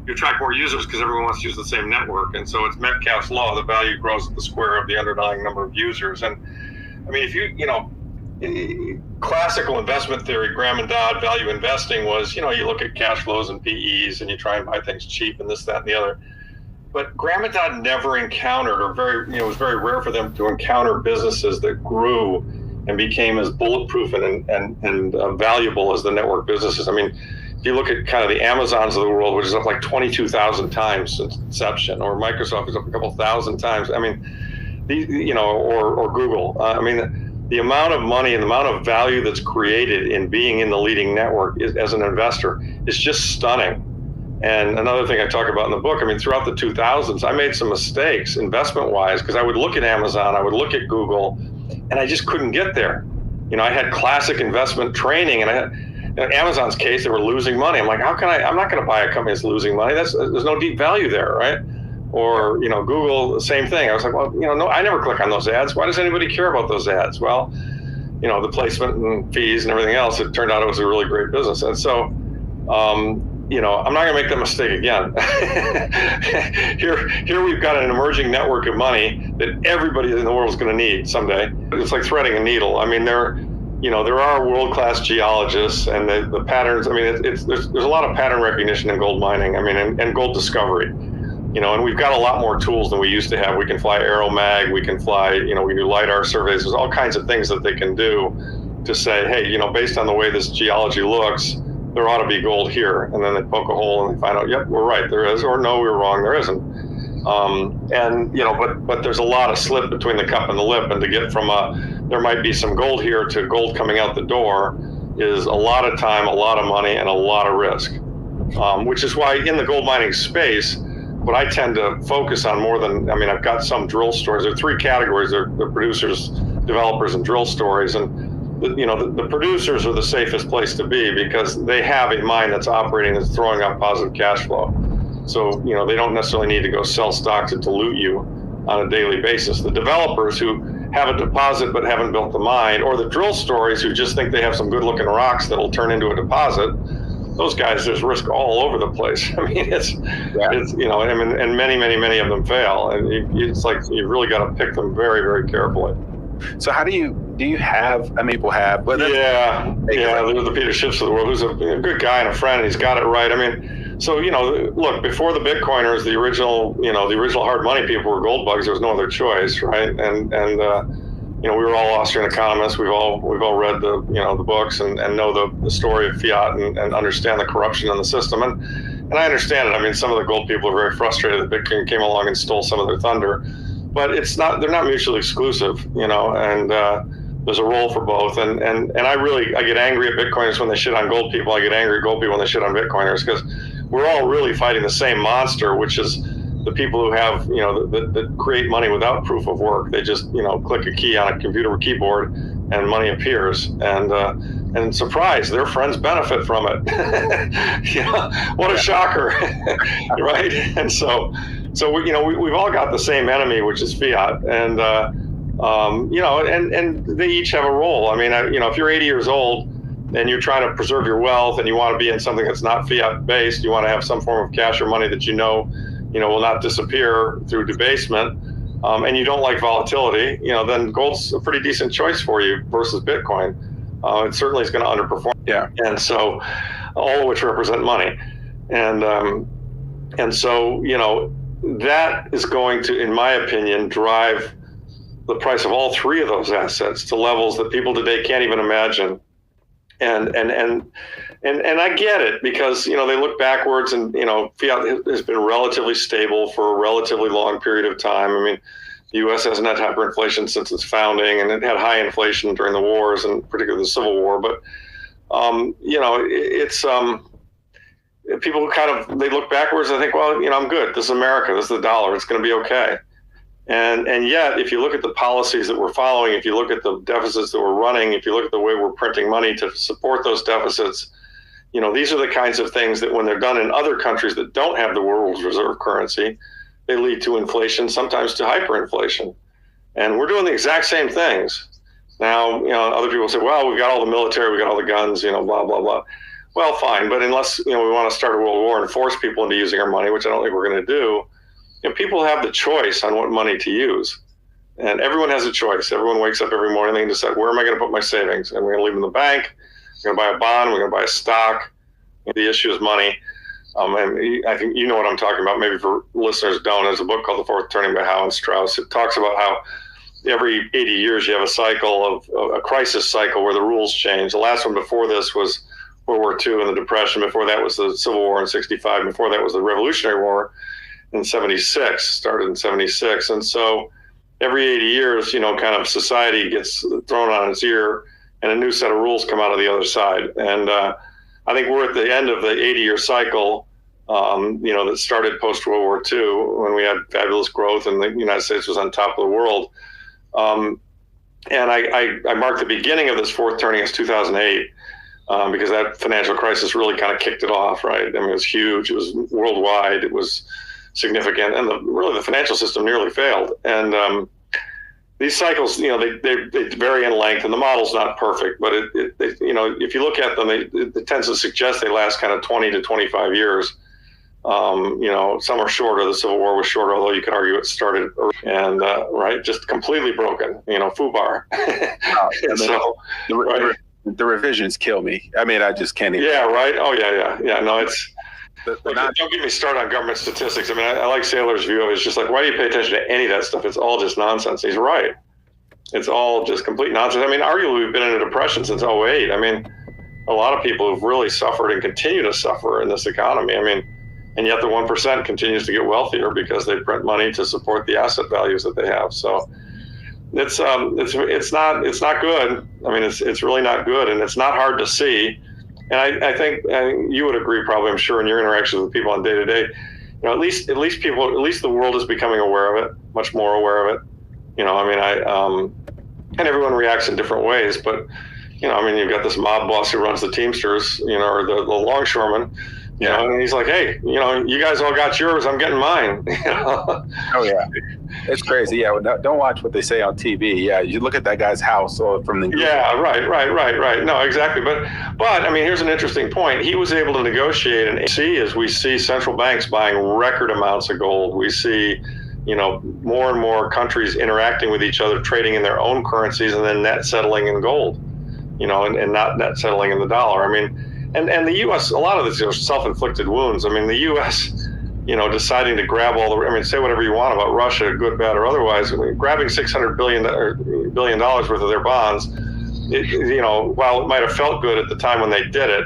you attract more users because everyone wants to use the same network. And so it's Metcalfe's law, the value grows at the square of the underlying number of users. And I mean, if classical investment theory, Graham and Dodd value investing was, you look at cash flows and PEs and you try and buy things cheap and this, that, and the other. But Graham and Dodd never encountered, or it was very rare for them to encounter businesses that grew and became as bulletproof and valuable as the network businesses. I mean, if you look at kind of the Amazons of the world, which is up like 22,000 times since inception, or Microsoft is up a couple thousand times. I mean, or Google. I mean, the amount of money and the amount of value that's created in being in the leading network as an investor is just stunning. And another thing I talk about in the book, I mean, throughout the 2000s, I made some mistakes investment-wise because I would look at Amazon, I would look at Google, and I just couldn't get there. I had classic investment training, and in Amazon's case, they were losing money. I'm like, I'm not going to buy a company that's losing money. There's no deep value there, right? Or, Google, the same thing. I was like, well, no, I never click on those ads. Why does anybody care about those ads? Well, the placement and fees and everything else, it turned out it was a really great business. And so, I'm not going to make that mistake again. Here we've got an emerging network of money that everybody in the world is going to need someday. It's like threading a needle. I mean, there are world-class geologists, and the patterns. I mean, there's a lot of pattern recognition in gold mining. I mean, and gold discovery. And we've got a lot more tools than we used to have. We can fly aeromag. We can fly. We do LiDAR surveys. There's all kinds of things that they can do to say, hey, based on the way this geology looks, there ought to be gold here. And then they poke a hole and they find out, yep, we're right, there is, or no, we're wrong, there isn't. But there's a lot of slip between the cup and the lip, and to get from there might be some gold here to gold coming out the door is a lot of time, a lot of money, and a lot of risk. Which is why in the gold mining space, what I tend to focus on more than, I've got some drill stories. There are three categories. They're producers, developers, and drill stories. And the producers are the safest place to be because they have a mine that's operating, that's throwing out positive cash flow. So, they don't necessarily need to go sell stock to dilute you on a daily basis. The developers who have a deposit but haven't built the mine, or the drill stories who just think they have some good looking rocks that'll turn into a deposit, those guys, there's risk all over the place. I mean, and many of them fail. And it's like, you've really got to pick them very, very carefully. So how do you have, people have, but there's the Peter Schiffs of the world, who's a good guy and a friend, and he's got it right. I mean, so, look, before the Bitcoiners, the original hard money people were gold bugs. There was no other choice, right? And we were all Austrian economists. We've all read the books and know the story of fiat and understand the corruption in the system. And I understand it. I mean, some of the gold people are very frustrated that Bitcoin came along and stole some of their thunder. But they're not mutually exclusive, and there's a role for both. And I get angry at Bitcoiners when they shit on gold people. I get angry at gold people when they shit on Bitcoiners, because we're all really fighting the same monster, which is the people who have, that create money without proof of work. They just, click a key on a computer keyboard and money appears. And surprise, their friends benefit from it. What a shocker, right? And so we've all got the same enemy, which is fiat, and and they each have a role. I mean, if you're 80 years old and you're trying to preserve your wealth and you want to be in something that's not fiat based, you want to have some form of cash or money that will not disappear through debasement, and you don't like volatility, then gold's a pretty decent choice for you versus Bitcoin. It certainly is going to underperform. Yeah, and so all of which represent money, and so that is going to, in my opinion, drive the price of all three of those assets to levels that people today can't even imagine. And I get it, because they look backwards, and fiat has been relatively stable for a relatively long period of time. I mean, the U.S. hasn't had hyperinflation since its founding, and it had high inflation during the wars, and particularly the Civil War. But it's people they look backwards and think, well, I'm good. This is America. This is the dollar. It's going to be okay. And yet, if you look at the policies that we're following, if you look at the deficits that we're running, if you look at the way we're printing money to support those deficits, these are the kinds of things that, when they're done in other countries that don't have the world's reserve currency, they lead to inflation, sometimes to hyperinflation. And we're doing the exact same things. Now, other people say, well, we've got all the military, we've got all the guns, blah, blah, blah. Well, fine, but unless we want to start a world war and force people into using our money, which I don't think we're going to do, people have the choice on what money to use, and everyone has a choice. Everyone wakes up every morning and they decide, where am I going to put my savings? And we're going to leave them in the bank. We're going to buy a bond. We're going to buy a stock. The issue is money. And I think you know what I'm talking about. Maybe for listeners don't. There's a book called The Fourth Turning by Howe and Strauss. It talks about how every 80 years you have a cycle of a crisis cycle where the rules change. The last one before this was World War II and the Depression. Before that was the Civil War in '65. Before that was the Revolutionary War in '76, started in '76. And so every 80 years, kind of society gets thrown on its ear and a new set of rules come out of the other side. And I think we're at the end of the 80-year cycle, that started post-World War II when we had fabulous growth and the United States was on top of the world. And I marked the beginning of this fourth turning as 2008 because that financial crisis really kind of kicked it off, right? I mean, it was huge. It was worldwide. It was significant. And really the financial system nearly failed. And these cycles, they vary in length, and the model's not perfect, but if you look at them, it tends to suggest they last kind of 20 to 25 years. Some are shorter. The Civil War was shorter, although you could argue it started early and right, just completely broken. FUBAR. The revisions kill me. I mean, I just can't even. Yeah. Right. Oh yeah. No, it's. Don't get me started on government statistics. I mean, I like Saylor's view of it. It's just like, why do you pay attention to any of that stuff? It's all just nonsense. He's right. It's all just complete nonsense. I mean, arguably, we've been in a depression since '08. I mean, a lot of people have really suffered and continue to suffer in this economy. I mean, and yet the 1% continues to get wealthier because they print money to support the asset values that they have. So it's not good. I mean, it's really not good, and it's not hard to see. And I think you would agree, probably, I'm sure, in your interactions with people on day to day. At least the world is becoming aware of it, much more aware of it. And everyone reacts in different ways. But you've got this mob boss who runs the Teamsters, or the longshoreman. And he's like, hey, you guys all got yours. I'm getting mine. Oh, yeah. It's crazy. Yeah. Don't watch what they say on TV. Yeah. You look at that guy's house from the. Yeah. Right. No, exactly. But I mean, here's an interesting point. He was able to negotiate and see as we see central banks buying record amounts of gold. We see, more and more countries interacting with each other, trading in their own currencies and then net settling in gold, and not net settling in the dollar. I mean, And the U.S., a lot of this is self-inflicted wounds. I mean, the U.S., deciding to grab say whatever you want about Russia, good, bad, or otherwise. I mean, grabbing $600 billion worth of their bonds, while it might have felt good at the time when they did it,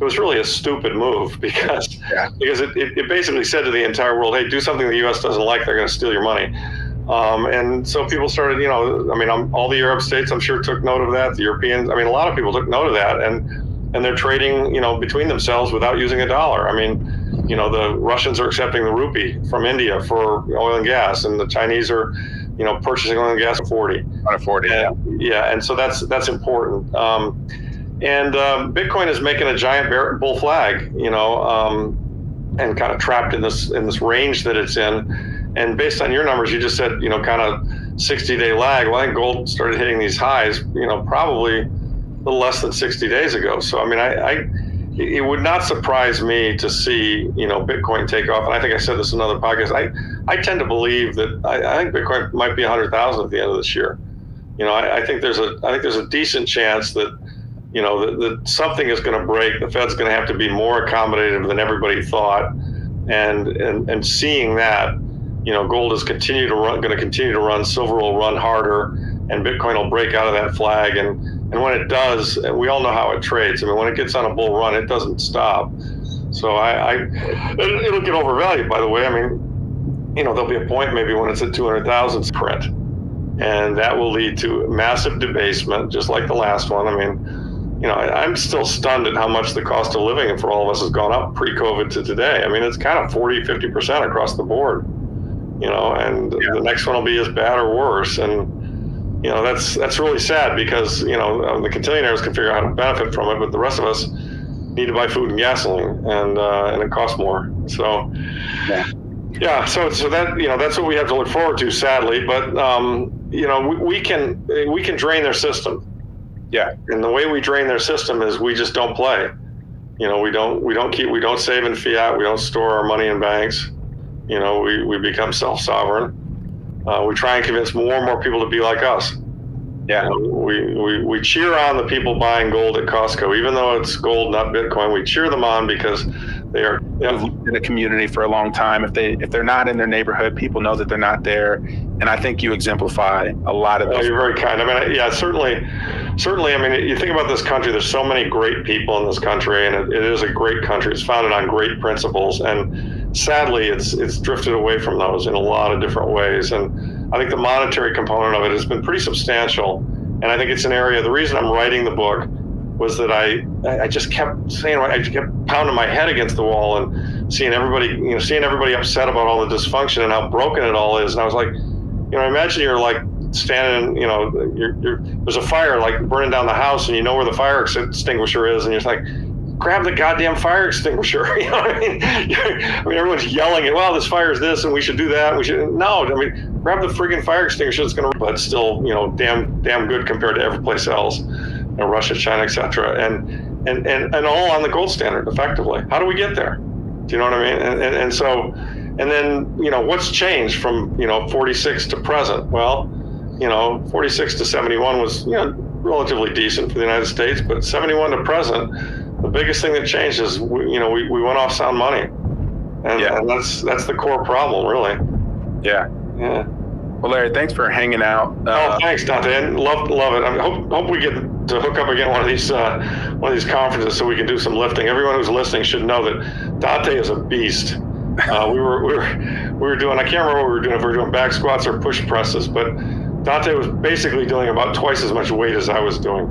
it was really a stupid move because it basically said to the entire world, hey, do something the U.S. doesn't like, they're going to steal your money. And so people started, all the Arab states, I'm sure, took note of that. The Europeans, a lot of people took note of that. And they're trading, between themselves without using a dollar. I mean, the Russians are accepting the rupee from India for oil and gas, and the Chinese are, purchasing oil and gas at 40. On a 40, yeah. And so that's important. And Bitcoin is making a giant bull flag, and kind of trapped in this range that it's in. And based on your numbers, you just said, kind of 60-day lag. Well, I think gold started hitting these highs, probably a little less than 60 days ago. So, I mean, it would not surprise me to see, Bitcoin take off. And I think I said this in another podcast. I tend to believe that I think Bitcoin might be 100,000 at the end of this year. I think there's a decent chance that, that something is going to break. The Fed's going to have to be more accommodative than everybody thought. And seeing that, gold is going to continue to run, silver will run harder, and Bitcoin will break out of that flag. And when it does, and we all know how it trades. I mean, when it gets on a bull run, it doesn't stop. So it'll get overvalued, by the way. I mean, there'll be a point maybe when it's at 200,000 print, and that will lead to massive debasement, just like the last one. I mean, I'm still stunned at how much the cost of living for all of us has gone up pre-COVID to today. I mean, it's kind of 40-50% across the board, and the next one will be as bad or worse. And that's really sad because, the cotillionnairs can figure out how to benefit from it, but the rest of us need to buy food and gasoline, and it costs more. So, so that, that's what we have to look forward to, sadly. But, we can drain their system. Yeah. And the way we drain their system is we just don't play. We don't save in fiat. We don't store our money in banks. We become self-sovereign. We try and convince more and more people to be like us. Yeah. We cheer on the people buying gold at Costco, even though it's gold, not Bitcoin. We cheer them on because they are in a community for a long time. If they're not in their neighborhood, people know that they're not there. And I think you exemplify a lot of those. You're very kind. I mean, yeah, certainly. I mean, you think about this country. There's so many great people in this country, and it is a great country. It's founded on great principles, and sadly, it's drifted away from those in a lot of different ways. And I think the monetary component of it has been pretty substantial. And I think it's an area. The reason I'm writing the book was that I just kept saying, I just kept pounding my head against the wall and seeing everybody upset about all the dysfunction and how broken it all is. And I was like, imagine you're like standing, there's a fire like burning down the house, and you know where the fire extinguisher is, and you're just like, grab the goddamn fire extinguisher. You know what I mean? I mean, everyone's yelling at, well, this fire is this, and we should do that. And we should no. I mean, grab the friggin' fire extinguisher. It's gonna, but still, damn good compared to every place else. Russia, China, etc., and all on the gold standard effectively. How do we get there? Do you know what I mean? And so, and then what's changed from 46 to present? Well, 46 to 71 was relatively decent for the United States, but 71 to present, the biggest thing that changed is we went off sound money, and that's the core problem, really. Yeah. Well, Larry, thanks for hanging out. Thanks, Dante. And love it. I mean, hope we get to hook up again one of these conferences so we can do some lifting. Everyone who's listening should know that Dante is a beast. We were doing, I can't remember what we were doing, if we were doing back squats or push presses, but Dante was basically doing about twice as much weight as I was doing.